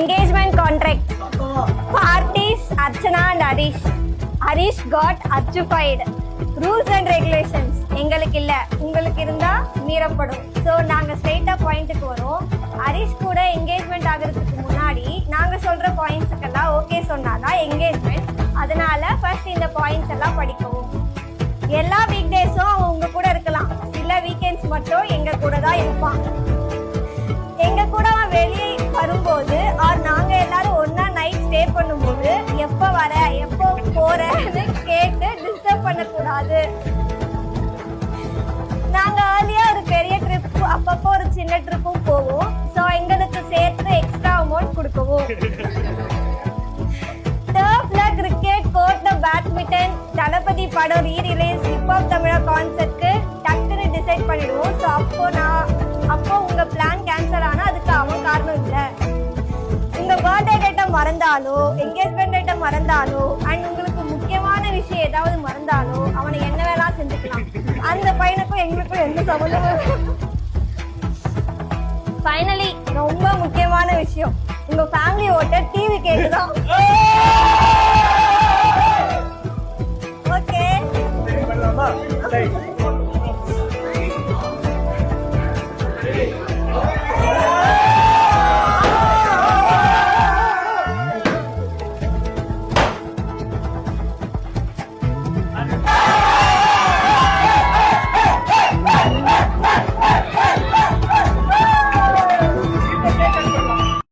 Engagement contract. Parties Archana and Harish. Harish got archified. Rules and regulations எங்களுக்கு இல்ல, உங்களுக்கு இருந்தா மீறப்படும். ஸோ நாங்கள் ஸ்ட்ரெயிட்டாக பாயிண்ட்டுக்கு வரோம். ஹரிஷ் கூட என்கேஜ்மெண்ட் ஆகிறதுக்கு முன்னாடி நாங்கள் சொல்கிற பாயிண்ட்ஸுக்கெல்லாம் ஓகே சொன்னாதான் என்கேஜ்மெண்ட். அதனால ஃபர்ஸ்ட் இந்த பாயிண்ட்ஸ் எல்லாம் படிக்கவும். எல்லா வீக் டேஸும் அவன் உங்கள் கூட இருக்கலாம், சில வீக்கெண்ட்ஸ் மட்டும் எங்கள் கூட தான் இருப்பான். எங்கள் கூட அவன் வெளியே வரும்போது நாங்கள் எல்லாரும் ஒன்றா நைட் ஸ்டே பண்ணும்போது எப்போ வர எப்போ போகிறன்னு கேட்டு டிஸ்டர்ப் பண்ணக்கூடாது. நாங்கள் ஏர்லியாக ஒரு பெரிய ட்ரிப், அப்பப்போ ஒரு சின்ன ட்ரிப்பும் போவோம். ஸோ எங்களுக்கு சேர்த்து எக்ஸ்ட்ரா அமௌண்ட் கொடுக்கவும். டர்ஃப்ல கிரிக்கெட் கோர்ட்ல பேட்மிண்டன், தளபதி படம் ரீரிலீஸ், ஹிப்ஹாப் தமிழா கான்செர்ட்க்கு டக்குன்னு டிசைட் பண்ணிடுவோம். ஸோ அப்போ உங்க பிளான் கேன்சல் ஆனால் அதுக்கு அவன் காரணம் இல்லை. உங்க பர்த்டே டேட்டை மறந்தாலோ என்கேஜ்மெண்ட் டேட்டை மறந்தாலோ அண்ட் உங்களுக்கு முக்கியமான விஷயம் ஏதாவது மறந்தாலோ அவனை என்ன வேணா செஞ்சுக்கலாம். அந்த பையனுக்கும் எங்களுக்கும் எந்த சம்மந்தமும். ஃபைனலி ரொம்ப முக்கியமான விஷயம், உங்க ஃபேமிலி ஓட்ட டிவி கேக்குதான். ஓகே